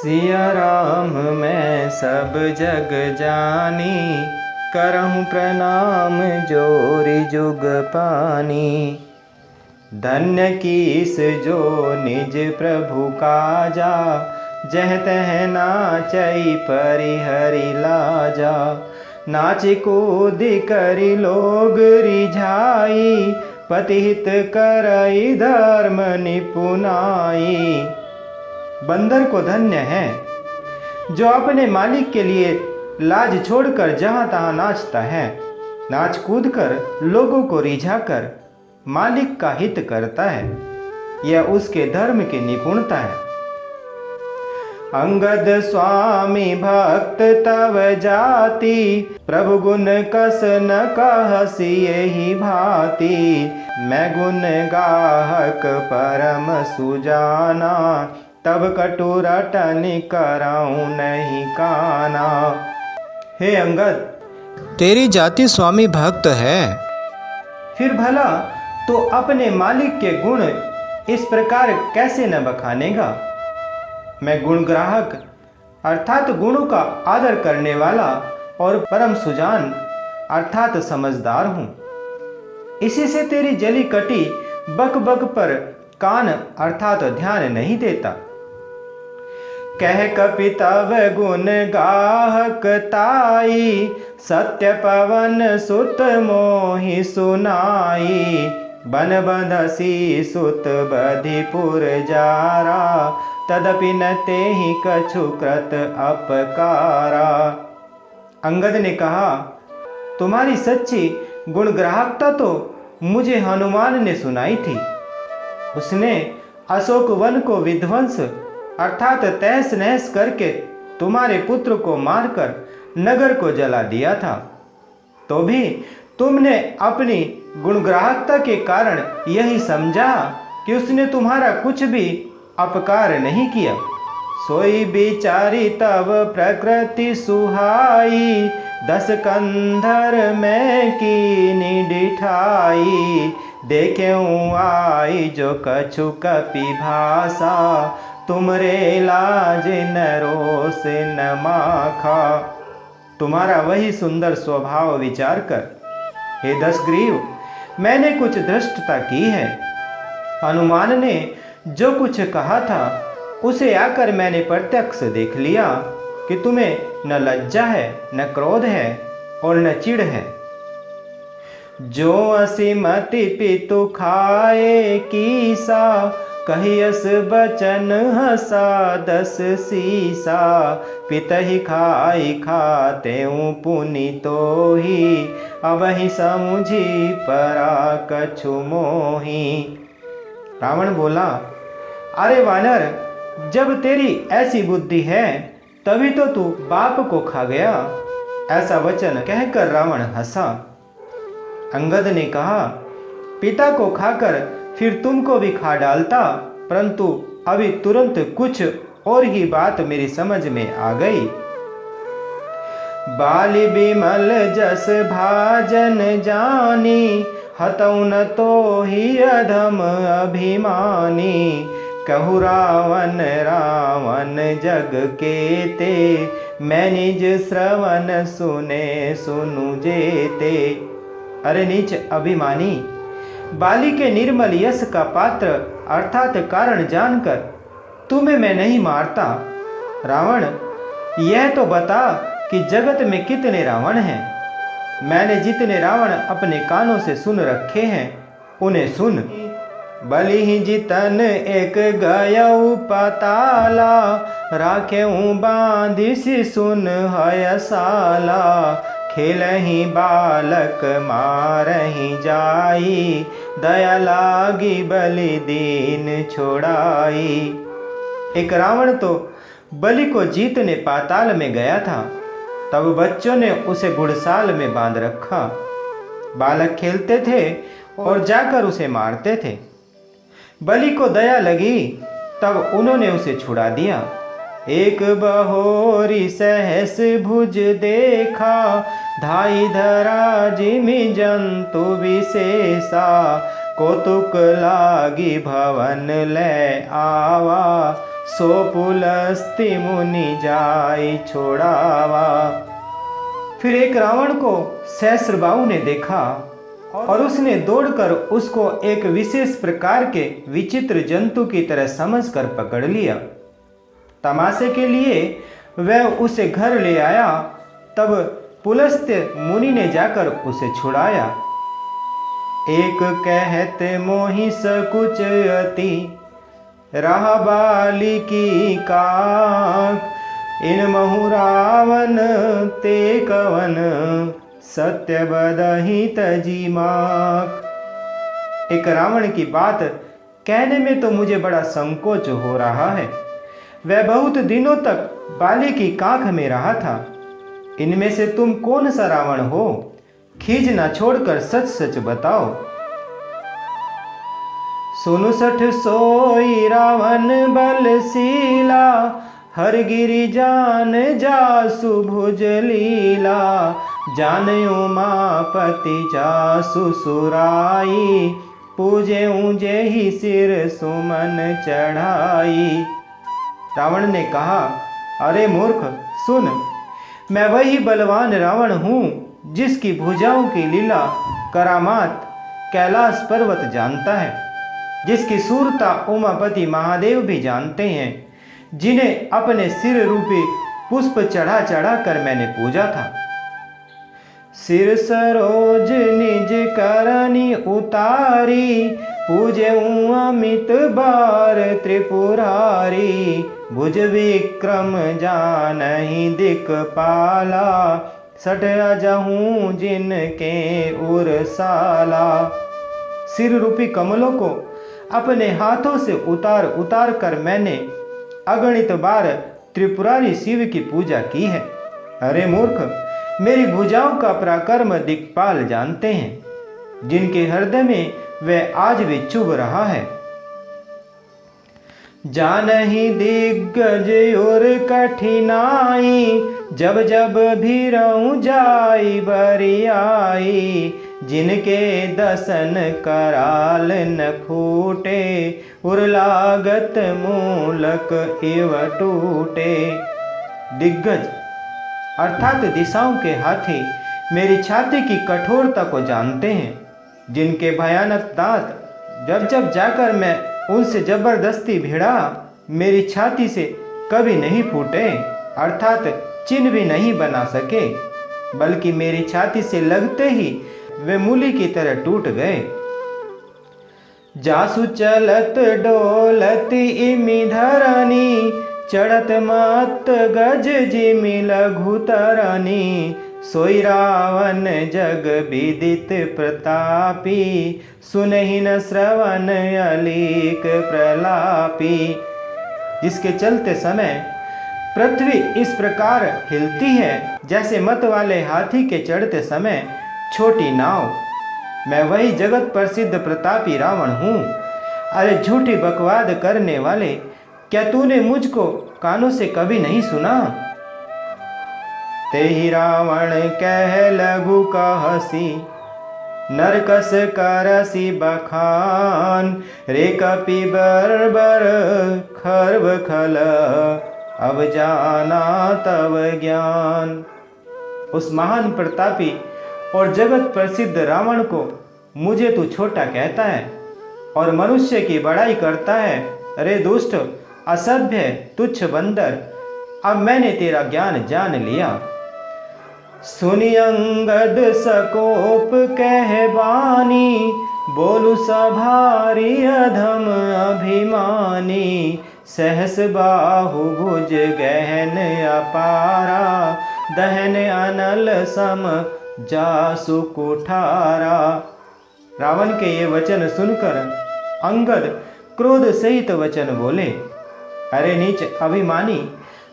सिया राम मैं सब जग जानी, करहूँ प्रणाम जोरी जुग पानी। धन्य कीस जो निज प्रभु काजा, जह तह नाचई परिहरि लाजा। नाच कूद करि लोग रिझाई, पतिहित करई धर्म निपुनाई। बंदर को धन्य है जो अपने मालिक के लिए लाज छोड़कर जहाँ तहाँ नाचता है, नाच कूद कर लोगों को रिझाकर मालिक का हित करता है। यह उसके धर्म की निपुणता है। अंगद स्वामी भक्त तव जाति, प्रभु गुण कस न कहसी यही भांति। मैं गुण गाहक परम सुजाना, तब कटु रटन कराऊं नहीं काना। हे अंगद, तेरी जाति स्वामी भक्त है, फिर भला तो अपने मालिक के गुण इस प्रकार कैसे न बखानेगा। मैं गुण ग्राहक अर्थात गुणों का आदर करने वाला और परम सुजान अर्थात समझदार हूँ। इसी से तेरी जली कटी बक बक पर कान अर्थात ध्यान नहीं देता। कह कपितव गुण गाहक ताई, सत्य पवन सुत मोहि सुनाई। बन बंधसी सुत बधिपुर जारा, तदपि न तेहि कछु कृत अपकारा। अंगद ने कहा, तुम्हारी सच्ची गुण ग्राहकता तो मुझे हनुमान ने सुनाई थी। उसने अशोक वन को विध्वंस अर्थात तहस नहस करके तुम्हारे पुत्र को मारकर नगर को जला दिया था। तो भी तुमने अपनी गुणग्राहकता के कारण यही समझा कि उसने तुम्हारा कुछ भी अपकार नहीं किया। सोई बिचारी तब प्रकृति सुहाई, दस कंधर में कीनी डिठाई। देखे आई जो कछु कपि भाषा, तुमरे लाज न रोस न माखा। तुम्हारा वही सुंदर स्वभाव विचार कर हे दशग्रीव, मैंने कुछ धृष्टता की है। हनुमान ने जो कुछ कहा था उसे आकर मैंने प्रत्यक्ष देख लिया कि तुम्हें न लज्जा है, न क्रोध है और न चिढ़ है। जो असीमति पितु खाए कीसा, कहियस बचन हसा दस सीसा। पितहि खाई खाते पुनि तोहि, अबहि समुझी परा कछु मोही। रावण बोला, अरे वानर, जब तेरी ऐसी बुद्धि है तभी तो तू बाप को खा गया। ऐसा वचन कहकर रावण हंसा। अंगद ने कहा, पिता को खाकर फिर तुमको भी खा डालता, परंतु अभी तुरंत कुछ और ही बात मेरी समझ में आ गई। बाली बिमल जस भाजन जानी, हतौ न तो ही अधम अभिमानी। कहु रावण रावण जग केते, मैं निज श्रवण सुने सुनु जेते। अरे नीच अभिमानी, बाली के निर्मल यश का पात्र अर्थात कारण जानकर तुम्हें मैं नहीं मारता। रावण, यह तो बता कि जगत में कितने रावण हैं। मैंने जितने रावण अपने कानों से सुन रखे हैं उन्हें सुन। बलि ही जितन एक गयऊ पताला, राखेऊ बांधिसी सुन हयसाला। खेलहि बालक मारहि जाई, दया लागी बलि दीन छोड़ाई। एक रावण तो बलि को जीतने पाताल में गया था, तब बच्चों ने उसे घुड़साल में बांध रखा। बालक खेलते थे और जाकर उसे मारते थे। बलि को दया लगी तब उन्होंने उसे छुड़ा दिया। एक बहोरी सहस भुज देखा, धाई धरा जिमि जंतु विशेषा। कौतुक लागी भवन ले आवा, सो पुलस्त्य मुनि जाई छोड़ावा। फिर एक रावण को सहस्त्रबाहु ने देखा और उसने दौड़कर उसको एक विशेष प्रकार के विचित्र जंतु की तरह समझकर पकड़ लिया। तमाशे के लिए वह उसे घर ले आया। तब पुलस्त्य मुनि ने जाकर उसे छुड़ाया। एक कहते मोहि सकुच अति, रहा बालिकी काक। इन महु रावण ते कवन, सत्य बदहि तजी माक। एक रावण की बात कहने में तो मुझे बड़ा संकोच हो रहा है। वह बहुत दिनों तक बाली की काख में रहा था। इनमें से तुम कौन सा रावण हो? खीज ना छोड़कर सच सच बताओ। सुनु सठ सोई रावण बलशीला, हर गिरि जान जासु भुज लीला। जान उमापति जासु सुराई, पूजे ऊंजे ही सिर सुमन चढ़ाई। रावण ने कहा, अरे मूर्ख सुन, मैं वही बलवान रावण हूँ जिसकी भुजाओं की लीला करामात कैलाश पर्वत जानता है, जिसकी सूरता उमापति महादेव भी जानते हैं, जिन्हें अपने सिर रूपी पुष्प चढ़ा चढ़ा कर मैंने पूजा था। सिर सरोज निज करनी उतारी, पूजे अमित बार त्रिपुरारी। भुज विक्रम जानहि दिक्पाला, सट अजहूँ जिनके उरसाला। सिर रूपी कमलों को अपने हाथों से उतार उतार कर मैंने अगणित बार त्रिपुरारी शिव की पूजा की है। अरे मूर्ख, मेरी भुजाओं का पराक्रम दिक्पाल जानते हैं, जिनके हृदय में वह आज भी चुभ रहा है। जानहि दिग्गज और कठिनाई, जब जब भीरऊं जाई बरियाई। जिनके दसन कराल न फूटे, उर्लागत मूलक इव टूटे। दिग्गज अर्थात दिशाओं के हाथी मेरी छाती की कठोरता को जानते हैं, जिनके भयानक दांत जब जब जाकर मैं उनसे जबरदस्ती भिड़ा, मेरी छाती से कभी नहीं फूटे, अर्थात चिन्ह भी नहीं बना सके, बल्कि मेरी छाती से लगते ही वे मूली की तरह टूट गए। जासु चलत डोलत इमि धरनी, चढ़त मत गज जिमि लघु तरनी। सोई रावण जग विदित प्रतापी, सुनहि न श्रवण अलीक प्रलापी। जिसके चलते समय पृथ्वी इस प्रकार हिलती है जैसे मत वाले हाथी के चढ़ते समय छोटी नाव। मैं वही जगत प्रसिद्ध प्रतापी रावण हूँ। अरे झूठी बकवाद करने वाले, क्या तूने मुझको कानों से कभी नहीं सुना? तेहि रावण कह लघु कहसी, नरकस करसी बखान। रे कपि बर्बर खर्व खल, अब जाना तव ज्ञान। उस महान प्रतापी और जगत प्रसिद्ध रावण को मुझे तू छोटा कहता है और मनुष्य की बड़ाई करता है। अरे दुष्ट, असभ्य, तुच्छ बंदर, अब मैंने तेरा ज्ञान जान लिया। सुनि अंगद सकोप कह बानी, बोलु सभारी अधम अभिमानी। सहस बाहु भुज गहन अपारा, दहन अनल सम जासु कुठारा। रावण के ये वचन सुनकर अंगद क्रोध सहित वचन बोले, अरे नीच अभिमानी,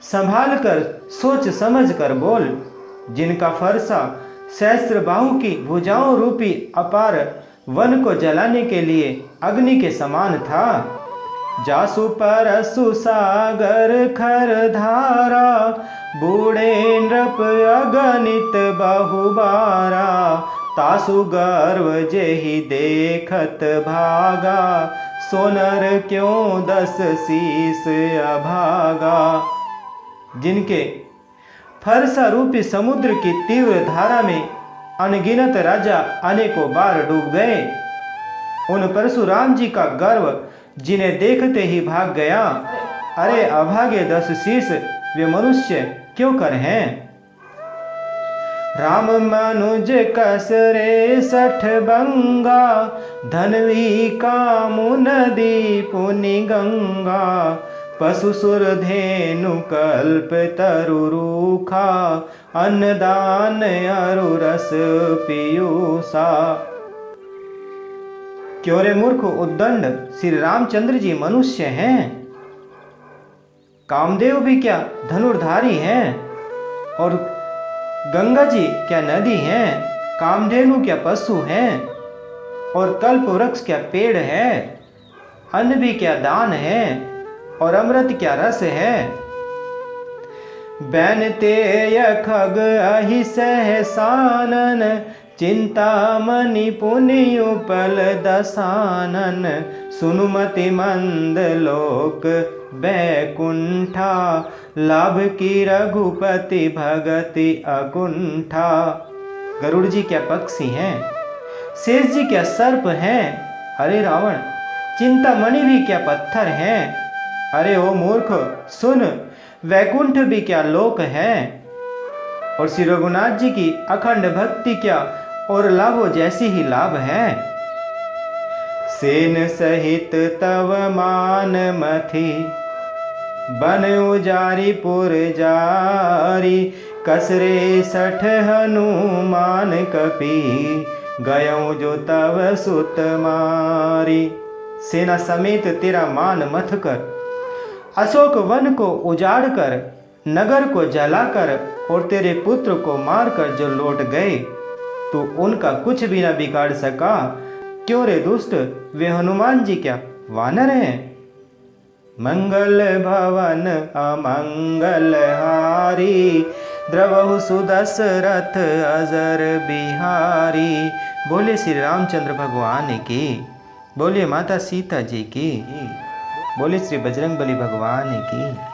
संभाल कर सोच समझ कर बोल। जिनका फरसा सहस्त्र बाहु की भुजाओं रूपी अपार वन को जलाने के लिए अग्नि के समान था। जासु परसु सागर खर धारा, बूढ़े नृप अगणित बहुबारा। तासु गर्व जेहि देखत भागा, सोनर क्यों 10 शीस अभागा। जिनके फरसा रूपी समुद्र की तीव्र धारा में अनगिनत राजा अनेकों बार डूब गए, उन परशुराम जी का गर्व जिन्हें देखते ही भाग गया। अरे अभागे 10 शीस वे मनुष्य क्यों कर हैं। राम मनुज कसरे 60 बंगा, धनवी कामु नदी पुनि गंगा। पशु सुर धेनु कल्प तरु रूखा, अन्नदान अरु रस पीयूषा। क्यों रे मूर्ख उद्दंड, श्री रामचंद्र जी मनुष्य हैं, कामदेव भी क्या धनुर्धारी हैं, और गंगा जी क्या नदी हैं, कामधेनु क्या पशु हैं, और कल्प वृक्ष क्या पेड़ है, अन्न भी क्या दान है, और अमृत क्या रस है। बैनते खग अहि सहसानन, चिंतामणि पुनि उपल दसानन। सुनुमति मंद लोक बैकुंठा, लाभ की रघुपति भगति अकुंठा। गरुड़ जी क्या पक्षी हैं, शेष जी क्या सर्प हैं, अरे रावण चिंतामणि भी क्या पत्थर हैं। अरे ओ मूर्ख सुन, वैकुंठ भी क्या लोक है, और श्री रघुनाथ जी की अखंड भक्ति क्या और लाभों जैसी ही लाभ है। सेन सहित तव मान मथि, बन उजारी पुर जारी। कसरे 60 हनुमान कपि, गयों जो तव सुत मारी। सेना समेत तेरा मान मथ कर, अशोक वन को उजाड़ कर, नगर को जलाकर और तेरे पुत्र को मारकर जो लौट गए, तो उनका कुछ भी न बिगाड़ सका। क्यों रे दुष्ट, वे हनुमान जी क्या वानर हैं। मंगल भवन अमंगल हारी, द्रवहु सुदशरथ अजर बिहारी। बोले श्री रामचंद्र भगवान की, बोले माता सीता जी की, बोले श्री बजरंगबली भगवान की।